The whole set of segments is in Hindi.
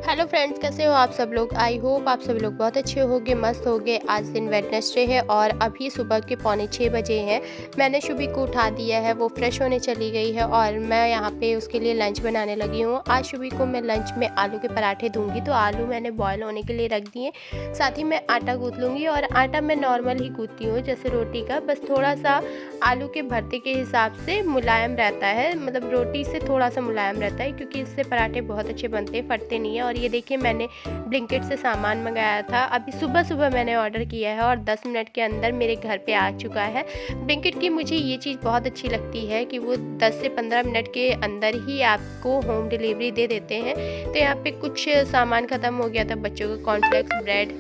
हेलो फ्रेंड्स, कैसे हो आप सब लोग। आई होप आप सब लोग बहुत अच्छे होंगे, मस्त होंगे। आज दिन वेडनेसडे है और अभी सुबह के 5:45 बजे हैं। मैंने शुभी को उठा दिया है, वो फ्रेश होने चली गई है और मैं यहाँ पे उसके लिए लंच बनाने लगी हूँ। आज शुभी को मैं लंच में आलू के पराठे दूंगी, तो आलू मैंने बॉयल होने के लिए रख दिए। साथ ही मैं आटा गूँथ लूँगी और आटा मैं नॉर्मल ही गूँथती हूँ जैसे रोटी का, बस थोड़ा सा आलू के भरते के हिसाब से मुलायम रहता है, मतलब रोटी से थोड़ा सा मुलायम रहता है, क्योंकि इससे पराठे बहुत अच्छे बनते हैं, फटते नहीं है। और ये देखिए, मैंने ब्लिंकिट से सामान मंगाया था, अभी सुबह सुबह मैंने ऑर्डर किया है और 10 मिनट के अंदर मेरे घर पे आ चुका है। ब्लिंकिट की मुझे ये चीज़ बहुत अच्छी लगती है कि वो 10 से 15 मिनट के अंदर ही आपको होम डिलीवरी दे देते हैं। तो यहाँ पे कुछ सामान ख़त्म हो गया था, बच्चों का कॉर्नफ्लेक्स, ब्रेड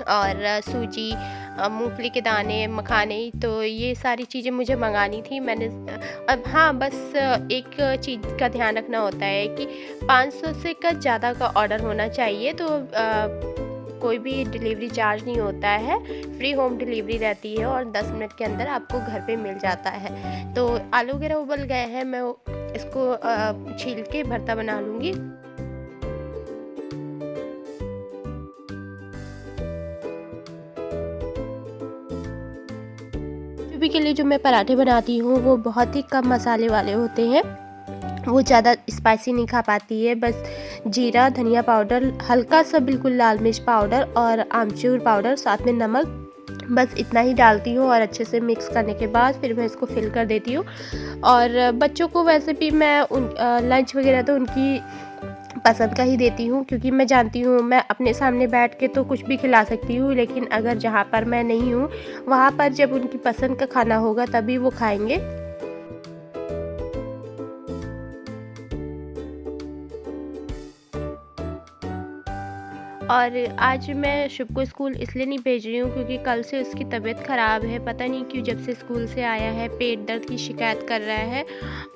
और सूजी, मूंगफली के दाने, मखाने, तो ये सारी चीज़ें मुझे मंगानी थी मैंने। अब हाँ, बस एक चीज़ का ध्यान रखना होता है कि 500 से का ज़्यादा का ऑर्डर होना चाहिए, तो कोई भी डिलीवरी चार्ज नहीं होता है, फ्री होम डिलीवरी रहती है और 10 मिनट के अंदर आपको घर पे मिल जाता है। तो आलू वगैरह उबल गए हैं, मैं इसको छील के भरता बना लूँगी। सुबह के लिए जो मैं पराठे बनाती हूँ वो बहुत ही कम मसाले वाले होते हैं, वो ज़्यादा स्पाइसी नहीं खा पाती है। बस जीरा, धनिया पाउडर, हल्का सा बिल्कुल लाल मिर्च पाउडर और आमचूर पाउडर, साथ में नमक, बस इतना ही डालती हूँ और अच्छे से मिक्स करने के बाद फिर मैं इसको फिल कर देती हूँ। और बच्चों को वैसे भी मैं लंच वगैरह तो उनकी पसंद का ही देती हूँ, क्योंकि मैं जानती हूँ मैं अपने सामने बैठ के तो कुछ भी खिला सकती हूँ, लेकिन अगर जहाँ पर मैं नहीं हूँ वहाँ पर जब उनकी पसंद का खाना होगा तभी वो खाएंगे। और आज मैं शुभ को स्कूल इसलिए नहीं भेज रही हूँ क्योंकि कल से उसकी तबीयत ख़राब है, पता नहीं क्यों। जब से स्कूल से आया है पेट दर्द की शिकायत कर रहा है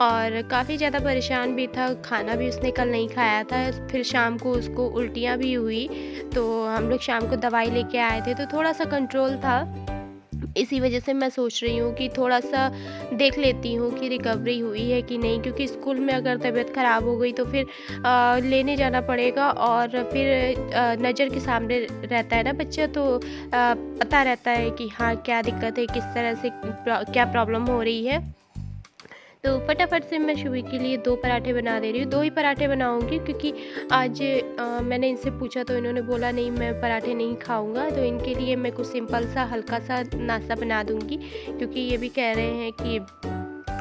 और काफ़ी ज़्यादा परेशान भी था। खाना भी उसने कल नहीं खाया था, फिर शाम को उसको उल्टियाँ भी हुई, तो हम लोग शाम को दवाई लेके आए थे, तो थोड़ा सा कंट्रोल था। इसी वजह से मैं सोच रही हूँ कि थोड़ा-सा देख लेती हूँ कि रिकवरी हुई है कि नहीं, क्योंकि स्कूल में अगर तबीयत ख़राब हो गई तो फिर लेने जाना पड़ेगा और फिर नज़र के सामने रहता है ना बच्चा, तो पता रहता है कि हाँ, क्या दिक्कत है, किस तरह से क्या प्रॉब्लम हो रही है। तो फटाफट से मैं शुभी के लिए 2 पराठे बना दे रही हूँ। 2 ही पराठे बनाऊँगी क्योंकि आज मैंने इनसे पूछा तो इन्होंने बोला नहीं, मैं पराठे नहीं खाऊँगा, तो इनके लिए मैं कुछ सिंपल सा हल्का-सा नाश्ता बना दूँगी, क्योंकि ये भी कह रहे हैं कि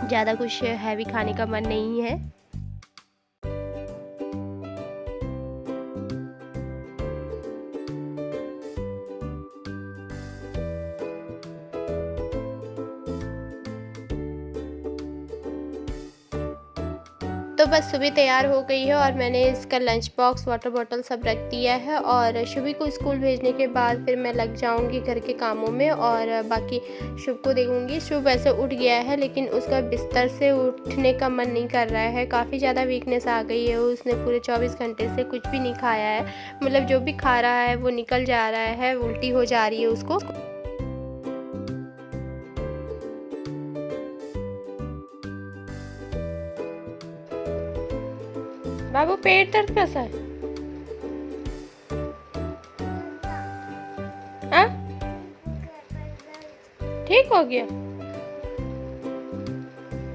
ज़्यादा कुछ हैवी खाने का मन नहीं है। तो बस सुबह तैयार हो गई है और मैंने इसका लंच बॉक्स, वाटर बॉटल सब रख दिया है और शुभी को स्कूल भेजने के बाद फिर मैं लग जाऊंगी घर के कामों में और बाकी शुभ को देखूंगी। शुभ वैसे उठ गया है लेकिन उसका बिस्तर से उठने का मन नहीं कर रहा है, काफ़ी ज़्यादा वीकनेस आ गई है। उसने पूरे 24 घंटे से कुछ भी नहीं खाया है, मतलब जो भी खा रहा है वो निकल जा रहा है, उल्टी हो जा रही है उसको। बाबू, पेट दर्द कैसा है? हाँ, ठीक हो गया?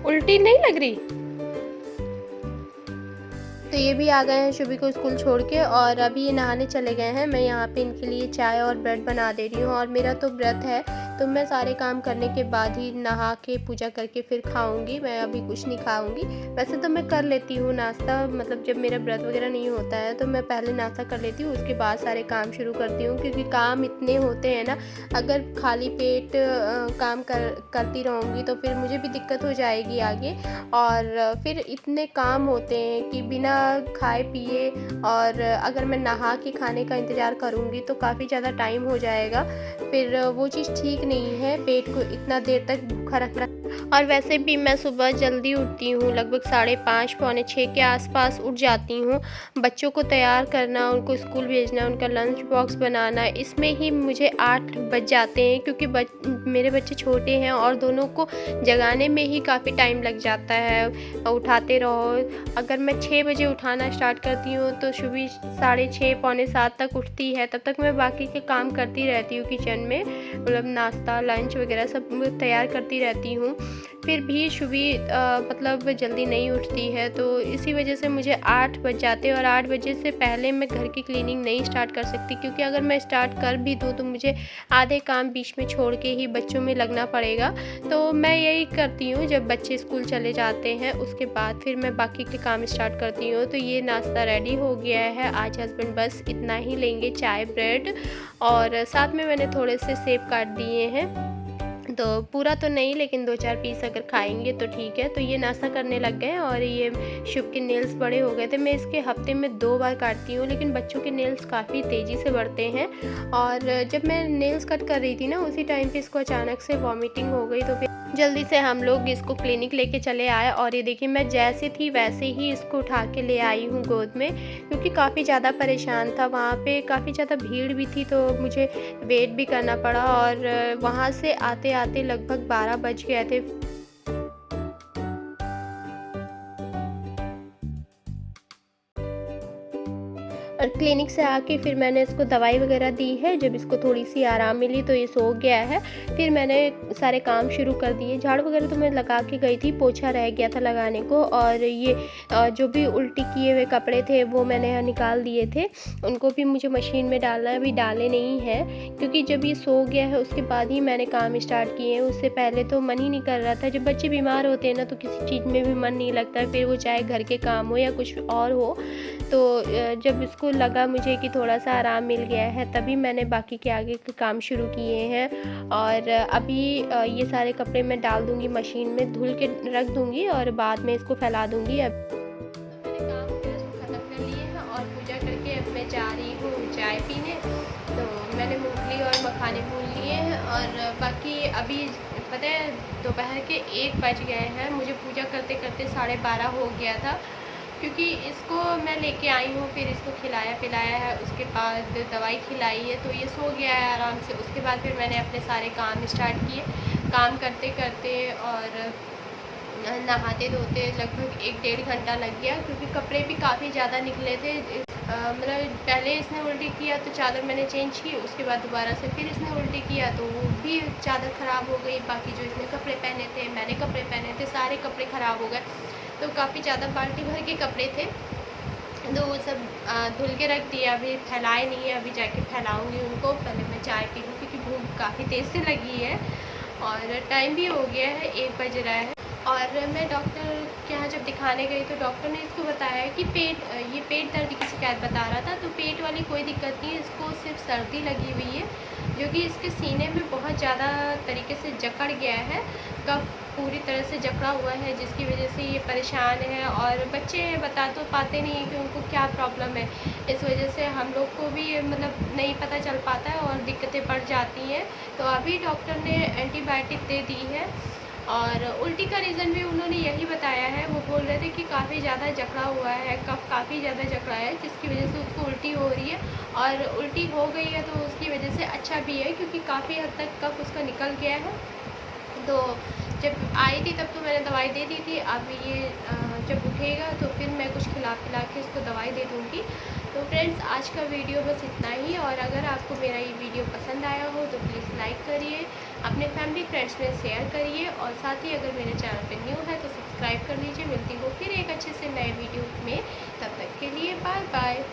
उल्टी नहीं लग रही? तो ये भी आ गए हैं शुभी को स्कूल छोड़ के और अभी ये नहाने चले गए हैं। मैं यहाँ पे इनके लिए चाय और ब्रेड बना दे रही हूँ और मेरा तो व्रत है, तो मैं सारे काम करने के बाद ही नहा के पूजा करके फिर खाऊंगी। मैं अभी कुछ नहीं खाऊंगी। वैसे तो मैं कर लेती हूँ नाश्ता, मतलब जब मेरा व्रत वगैरह नहीं होता है तो मैं पहले नाश्ता कर लेती हूँ, उसके बाद सारे काम शुरू करती हूँ, क्योंकि काम इतने होते हैं ना, अगर खाली पेट काम करती रहूँगी तो फिर मुझे भी दिक्कत हो जाएगी आगे। और फिर इतने काम होते हैं कि बिना खाए पिए और अगर मैं नहा के खाने का इंतज़ार करूँगी तो काफ़ी ज़्यादा टाइम हो जाएगा, फिर वो चीज़ ठीक नहीं है। पेट को इतना देर तक सूखा रखना। और वैसे भी मैं सुबह जल्दी उठती हूँ, लगभग 5:30 पौने 6 के आसपास उठ जाती हूँ। बच्चों को तैयार करना, उनको स्कूल भेजना, उनका लंच बॉक्स बनाना, इसमें ही मुझे 8 बज जाते हैं क्योंकि मेरे बच्चे छोटे हैं और दोनों को जगाने में ही काफ़ी टाइम लग जाता है, उठाते रहो। अगर मैं 6 बजे उठाना स्टार्ट करती हूँ तो शुभी 6:30 पौने 7 तक उठती है, तब तक मैं बाकी के काम करती रहती हूँ किचन में, मतलब नाश्ता लंच वगैरह सब तैयार करती रहती हूँ। फिर भी शुभी मतलब जल्दी नहीं उठती है, तो इसी वजह से मुझे 8 बज जाते हैं और 8 बजे से पहले मैं घर की क्लीनिंग नहीं स्टार्ट कर सकती, क्योंकि अगर मैं स्टार्ट कर भी दूँ तो मुझे आधे काम बीच में छोड़ के ही बच्चों में लगना पड़ेगा। तो मैं यही करती हूँ, जब बच्चे स्कूल चले जाते हैं उसके बाद फिर मैं बाकी के काम स्टार्ट करती हूँ। तो ये नाश्ता रेडी हो गया है। आज हस्बैंड बस इतना ही लेंगे, चाय ब्रेड, और साथ में मैंने थोड़े से सेब काट दिए हैं, तो पूरा तो नहीं लेकिन 2-4 पीस अगर खाएंगे तो ठीक है। तो ये नाश्ता करने लग गए और ये शुभ के नेल्स बड़े हो गए थे। मैं इसके हफ्ते में 2 बार काटती हूँ, लेकिन बच्चों के नेल्स काफ़ी तेज़ी से बढ़ते हैं। और जब मैं नेल्स कट कर रही थी ना, उसी टाइम पे इसको अचानक से वॉमिटिंग हो गई, तो फिर जल्दी से हम लोग इसको क्लिनिक लेके चले आए। और ये देखिए, मैं जैसे थी वैसे ही इसको उठा के ले आई हूँ गोद में, क्योंकि काफ़ी ज़्यादा परेशान था। वहाँ पे काफ़ी ज़्यादा भीड़ भी थी, तो मुझे वेट भी करना पड़ा और वहाँ से आते आते लगभग 12 बज गए थे। और क्लिनिक से आके फिर मैंने इसको दवाई वगैरह दी है। जब इसको थोड़ी सी आराम मिली तो ये सो गया है। फिर मैंने सारे काम शुरू कर दिए। झाड़ू वगैरह तो मैं लगा के गई थी, पोछा रह गया था लगाने को। और ये जो भी उल्टी किए हुए कपड़े थे वो मैंने निकाल दिए थे, उनको भी मुझे मशीन में डालना है। अभी डाले नहीं है, क्योंकि जब ये सो गया है उसके बाद ही मैंने काम स्टार्ट किए हैं। उससे पहले तो मन ही नहीं कर रहा था। जब बच्चे बीमार होते हैं ना, तो किसी चीज़ में भी मन नहीं लगता है, फिर वो चाहे घर के काम हो या कुछ और हो। तो जब इसको लगा मुझे कि थोड़ा सा आराम मिल गया है, तभी मैंने बाकी के आगे के काम शुरू किए हैं। और अभी ये सारे कपड़े मैं डाल दूँगी मशीन में, धुल के रख दूँगी और बाद में इसको फैला दूँगी। अब तो मैंने काम वगैरह सब ख़त्म कर लिए हैं और पूजा करके अब मैं जा रही हूँ चाय पीने। तो मैंने मूँगफली और मखाने भून लिए हैं और बाकी अभी पता है दोपहर के 1 बज गए हैं। मुझे पूजा करते करते 12:30 हो गया था, क्योंकि इसको मैं लेके आई हूँ, फिर इसको खिलाया पिलाया है, उसके बाद दवाई खिलाई है, तो ये सो गया है आराम से। उसके बाद फिर मैंने अपने सारे काम स्टार्ट किए। काम करते करते और नहाते धोते लगभग 1-1.5 घंटा लग गया, क्योंकि कपड़े भी काफ़ी ज़्यादा निकले थे। मतलब पहले इसने उल्टी किया तो चादर मैंने चेंज की, उसके बाद दोबारा से फिर इसने उल्टी किया तो वो भी चादर ख़राब हो गई। बाकी जो इसने कपड़े पहने थे, मैंने कपड़े पहने थे, सारे कपड़े ख़राब हो गए। तो काफ़ी ज़्यादा बाल्टी भर के कपड़े थे, तो वो सब धुल के रख दिया। अभी फैलाए नहीं है, अभी जाके फैलाऊँगी उनको। पहले मैं चाय पी लूँ, क्योंकि भूख काफ़ी तेज़ से लगी है और टाइम भी हो गया है, 1 बज रहा है। और मैं डॉक्टर के यहाँ जब दिखाने गई तो डॉक्टर ने इसको बताया कि ये पेट दर्द की शिकायत बता रहा था। तो पेट वाली कोई दिक्कत नहीं है, इसको सिर्फ सर्दी लगी हुई है, जो कि इसके सीने में बहुत ज़्यादा तरीके से जकड़ गया है। कफ पूरी तरह से जकड़ा हुआ है, जिसकी वजह से ये परेशान है। और बच्चे बता तो पाते नहीं हैं कि उनको क्या प्रॉब्लम है, इस वजह से हम लोग को भी मतलब नहीं पता चल पाता है और दिक्कतें बढ़ जाती हैं। तो अभी डॉक्टर ने एंटीबायोटिक दे दी है। और उल्टी का रीज़न भी उन्होंने यही बताया है। वो बोल रहे थे कि काफ़ी ज़्यादा जकड़ा हुआ है, कफ काफ़ी ज़्यादा जकड़ा है, जिसकी वजह से उसको उल्टी हो रही है। और उल्टी हो गई है तो उसकी वजह से अच्छा भी है, क्योंकि काफ़ी हद तक कफ उसका निकल गया है। तो जब आई थी तब तो मैंने दवाई दे दी थी। अब ये जब उठेगा तो फिर मैं कुछ खिला पिला के इसको दवाई दे दूँगी। तो फ्रेंड्स, आज का वीडियो बस इतना ही। और अगर आपको मेरा ये वीडियो पसंद आया हो तो प्लीज़ लाइक करिए, अपने फैमिली फ्रेंड्स में शेयर करिए, और साथ ही अगर मेरे चैनल पे न्यू है तो सब्सक्राइब कर लीजिए। मिलती हूँ फिर एक अच्छे से नए वीडियो में, तब तक के लिए बाय बाय।